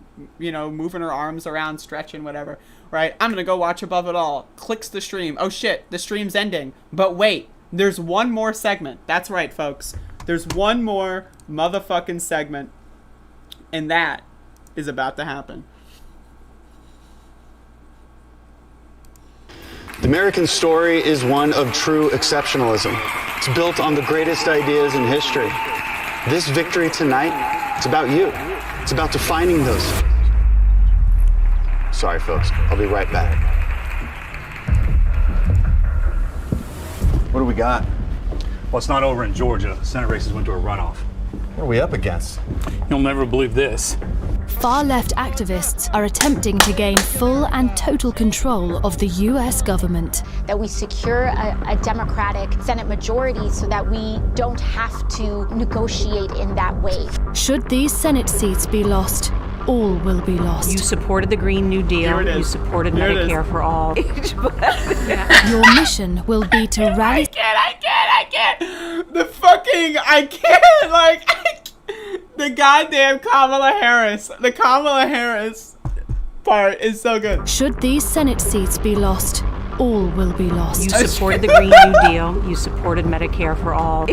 moving her arms around, stretching, whatever, right? I'm gonna go watch Above It All. Clicks the stream. Oh shit, the stream's ending. But wait, there's one more segment. That's right, folks. There's one more motherfucking segment. And that is about to happen. The American story is one of true exceptionalism. It's built on the greatest ideas in history. This victory tonight, it's about you. It's about defining those. Sorry, folks. I'll be right back. What do we got? Well, it's not over in Georgia. Senate races went to a runoff. What are we up against? You'll never believe this. Far-left activists are attempting to gain full and total control of the U.S. government. That we secure a Democratic Senate majority so that we don't have to negotiate in that way. Should these Senate seats be lost, all will be lost. You supported the Green New Deal. You supported Medicare for all. Your mission will be to rally... I can't. The goddamn Kamala Harris. The Kamala Harris part is so good. Should these Senate seats be lost, all will be lost. You supported the Green New Deal. You supported Medicare for all.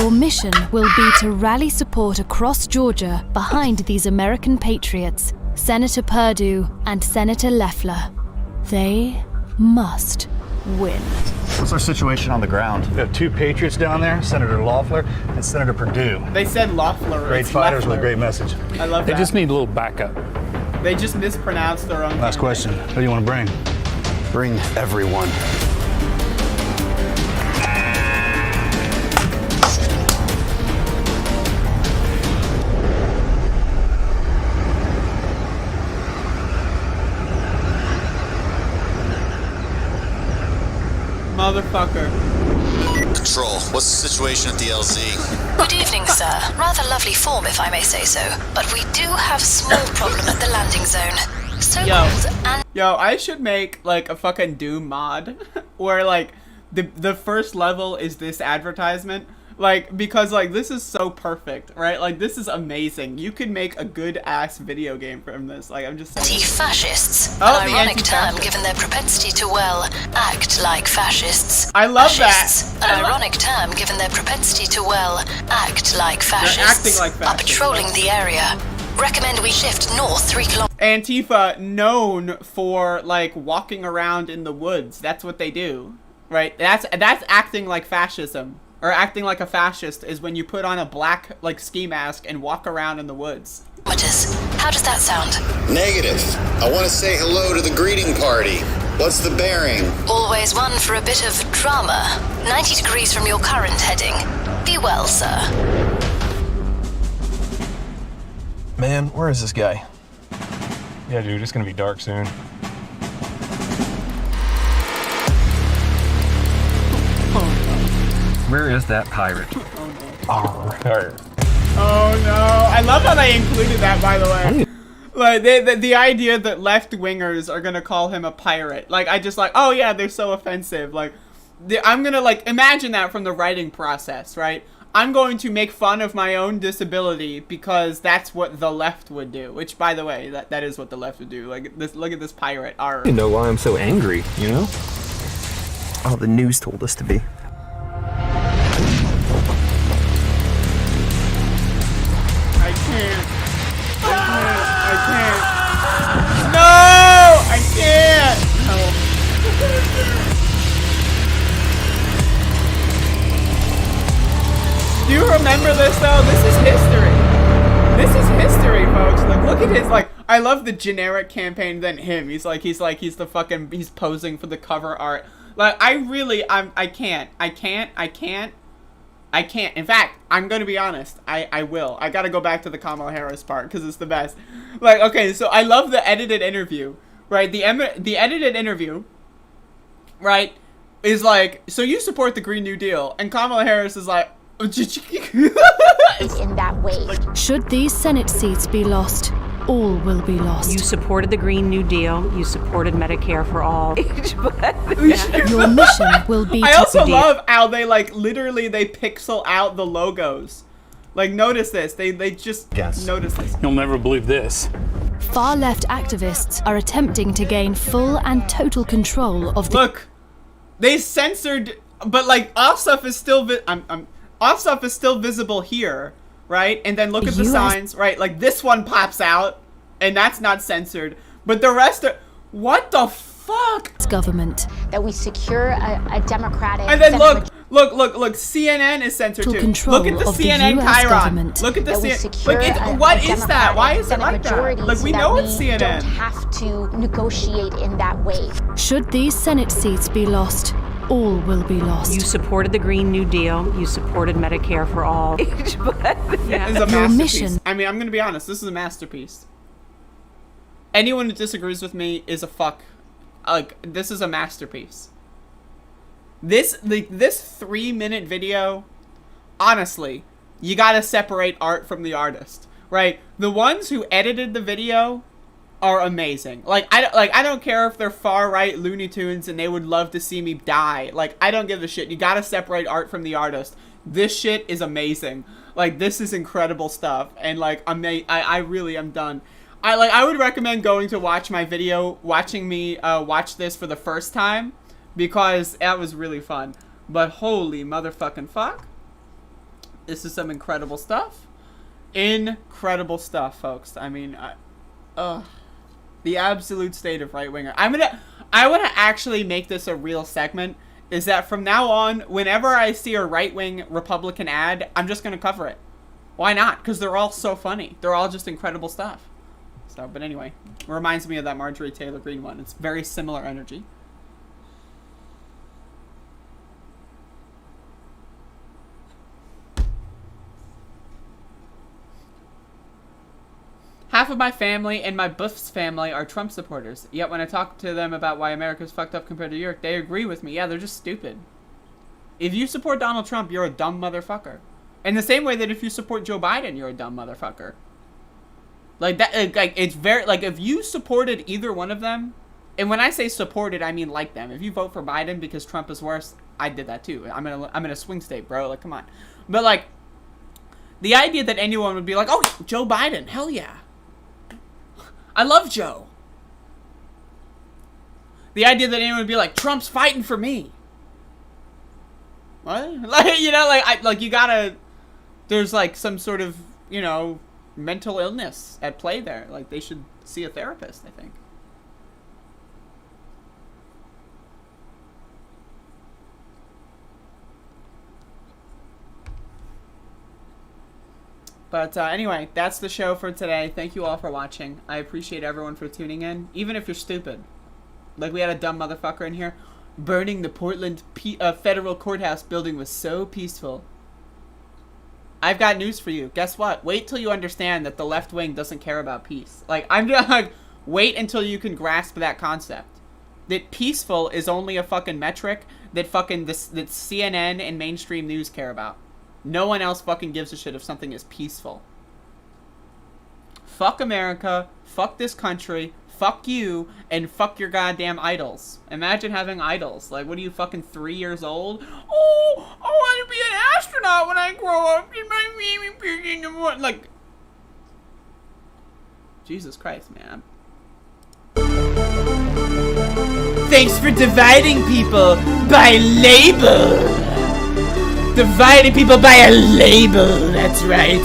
Your mission will be to rally support across Georgia behind these American patriots, Senator Perdue and Senator Loeffler. They must win. What's our situation on the ground? We have two patriots down there, Senator Loeffler and Senator Perdue. They said Loeffler. Great fighters with a great message. I love that. They just need a little backup. They just mispronounced their own. Last question. Who do you want to bring? Bring everyone. Motherfucker. Control, what's the situation at the LZ? Good evening, sir. Rather lovely form, if I may say so. But we do have a small problem at the landing zone. So-called Yo, I should make like a fucking Doom mod where like the first level is this advertisement. Like, because like this is so perfect, right? Like this is amazing. You could make a good ass video game from this. Like I'm just saying. Anti-fascists. Oh, An the ironic term anti-fascists. given their propensity to, well, act like fascists. I love Fascists. that. An ironic term given their propensity to, well, act like fascists. acting like Are fascists. patrolling the area. Recommend we shift north 3 kilometers. Antifa known for like walking around in the woods. That's what they do, right? That's acting like fascism. Or acting like a fascist is when you put on a black like ski mask and walk around in the woods. How does that sound? Negative. I want to say hello to the greeting party. What's the bearing? Always one for a bit of drama. 90 degrees from your current heading. Be well, sir. Man, where is this guy? Yeah, dude, it's gonna be dark soon. Where is that pirate? Oh no! I love how they included that, by the way. Like the idea that left wingers are gonna call him a pirate. Like I just like, oh yeah, they're so offensive. Like I'm gonna like imagine that from the writing process, right? I'm going to make fun of my own disability because that's what the left would do. Which, by the way, that is what the left would do. Like this, look at this pirate. Arr. You know why I'm so angry, you know? Oh, the news told us to be. I can't. No! I can't! No. Do you remember this though? This is history. This is history, folks. Like, look at his, like, I love the generic campaign than him. He's the fucking, he's posing for the cover art. Like, I can't. In fact, I'm gonna be honest. I will. I gotta go back to the Kamala Harris part because it's the best. Like, okay, so I love the edited interview, right? The edited interview, right, is like, so you support the Green New Deal, and Kamala Harris is like, in that way. Should these Senate seats be lost, all will be lost. You supported the Green New Deal. You supported Medicare for all. Your mission will be I to also redeem- love how they like literally they pixel out the logos. Like notice this. They just notice this. You'll never believe this. Far-left activists are attempting to gain full and total control of the... Look, they censored, but like off stuff is still off stuff is still visible here, right? And then look at the signs, right? Like this one pops out, and that's not censored, but the rest are. What the fuck? It's government. That we secure a Democratic. And then look. CNN is censored too. Look at the CNN Chiron. Look at the CNN. What is that? Why is it like that? Like we know it's CNN. Don't have to negotiate in that way. Should these Senate seats be lost, all will be lost. You supported the Green New Deal. You supported Medicare for all. It's a Your masterpiece. mission. I mean, I'm gonna be honest. This is a masterpiece. Anyone who disagrees with me is a fuck. Like, this is a masterpiece. This 3-minute video, honestly, you gotta separate art from the artist, right? The ones who edited the video are amazing. Like I don't care if they're far right Looney Tunes and they would love to see me die. Like, I don't give a shit. You gotta separate art from the artist. This shit is amazing. Like, this is incredible stuff. And like, I really am done. I would recommend going to watch my video, watching me watch this for the first time, because that was really fun. But holy motherfucking fuck, this is some incredible stuff. Incredible stuff, folks. I mean, the absolute state of right winger. I want to actually make this a real segment. Is that from now on, whenever I see a right wing Republican ad, I'm just gonna cover it. Why not? Because they're all so funny. They're all just incredible stuff. So, but anyway, it reminds me of that Marjorie Taylor Greene one. It's very similar energy. Half of my family and my Buff's family are Trump supporters. Yet when I talk to them about why America's fucked up compared to New York, they agree with me. Yeah, they're just stupid. If you support Donald Trump, you're a dumb motherfucker. In the same way that if you support Joe Biden, you're a dumb motherfucker. Like that, like it's very, like if you supported either one of them, and when I say supported, I mean like them. If you vote for Biden because Trump is worse, I did that too. I'm in a swing state, bro. Like, come on. But like, the idea that anyone would be like, oh, Joe Biden, hell yeah. I love Joe. The idea that anyone would be like, Trump's fighting for me. What? Like, you know, like you gotta, there's like some sort of, you know, mental illness at play there. Like, they should see a therapist, I think. But anyway, that's the show for today. Thank you all for watching. I appreciate everyone for tuning in, even if you're stupid. Like, we had a dumb motherfucker in here. Burning the Portland federal courthouse building was so peaceful. I've got news for you. Guess what? Wait till you understand that the left wing doesn't care about peace. Like, I'm just like, wait until you can grasp that concept. That peaceful is only a fucking metric that fucking that CNN and mainstream news care about. No one else fucking gives a shit if something is peaceful. Fuck America, fuck this country, fuck you, and fuck your goddamn idols. Imagine having idols. Like, what are you, fucking 3 years old? Oh, I want to be an astronaut when I grow up. Like, Jesus Christ, man. Thanks for dividing people by label. Dividing people by a label, that's right.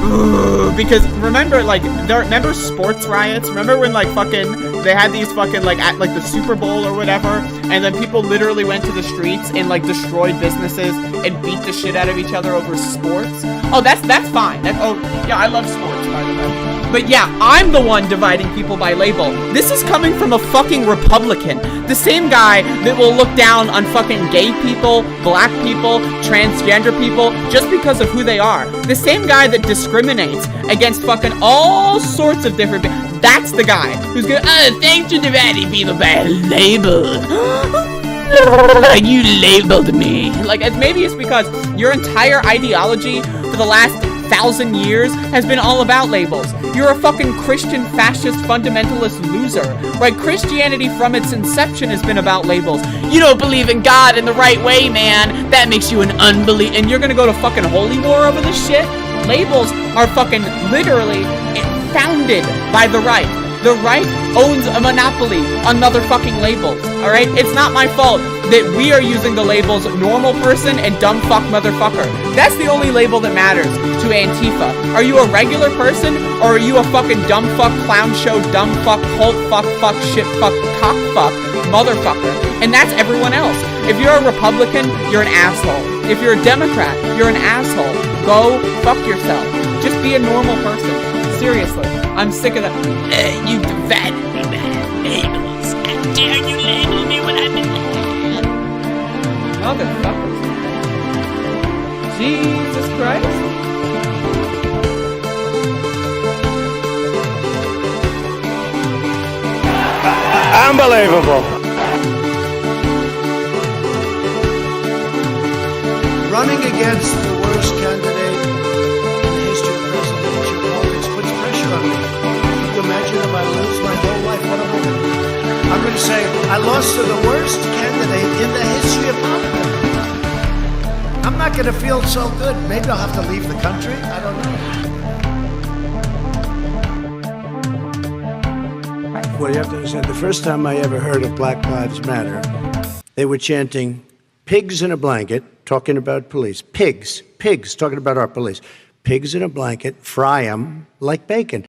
Ooh, because remember, like, remember sports riots? Remember when, like, fucking, they had these fucking, like, at, like, the Super Bowl or whatever, and then people literally went to the streets and, like, destroyed businesses and beat the shit out of each other over sports? Oh, that's fine. Oh, yeah, I love sports, by the way. But yeah, I'm the one dividing people by label. This is coming from a fucking Republican. The same guy that will look down on fucking gay people, black people, transgender people, just because of who they are. The same guy that discriminates against fucking all sorts of different people. That's the guy who's gonna, thanks for dividing people by label. You labeled me. Like, maybe it's because your entire ideology for the last 1,000 years has been all about labels. You're a fucking Christian fascist fundamentalist loser, right? Christianity from its inception has been about labels. You don't believe in God in the right way, man. That makes you an unbeliever. And you're gonna go to fucking holy war over this shit? Labels are fucking literally founded by the right. The right owns a monopoly on motherfucking labels, alright? It's not my fault that we are using the labels normal person and dumb fuck motherfucker. That's the only label that matters to Antifa. Are you a regular person, or are you a fucking dumb fuck, clown show, dumb fuck, cult fuck, shit fuck, cock fuck, motherfucker? And that's everyone else. If you're a Republican, you're an asshole. If you're a Democrat, you're an asshole. Go fuck yourself. Just be a normal person. Seriously. I'm sick of that. You divided me by labels. How dare you label me when I've been... Motherfuckers. Jesus Christ. Unbelievable. Running against the worst candidate in the history of presidential politics puts pressure on me. Can you imagine if I lose my whole life? What am I going to do? I'm going to say, I lost to the worst candidate in the history of politics. I'm not going to feel so good. Maybe I'll have to leave the country. I don't know. Well, you have to understand, the first time I ever heard of Black Lives Matter, they were chanting, pigs in a blanket, talking about police. Pigs, talking about our police. Pigs in a blanket, fry them like bacon.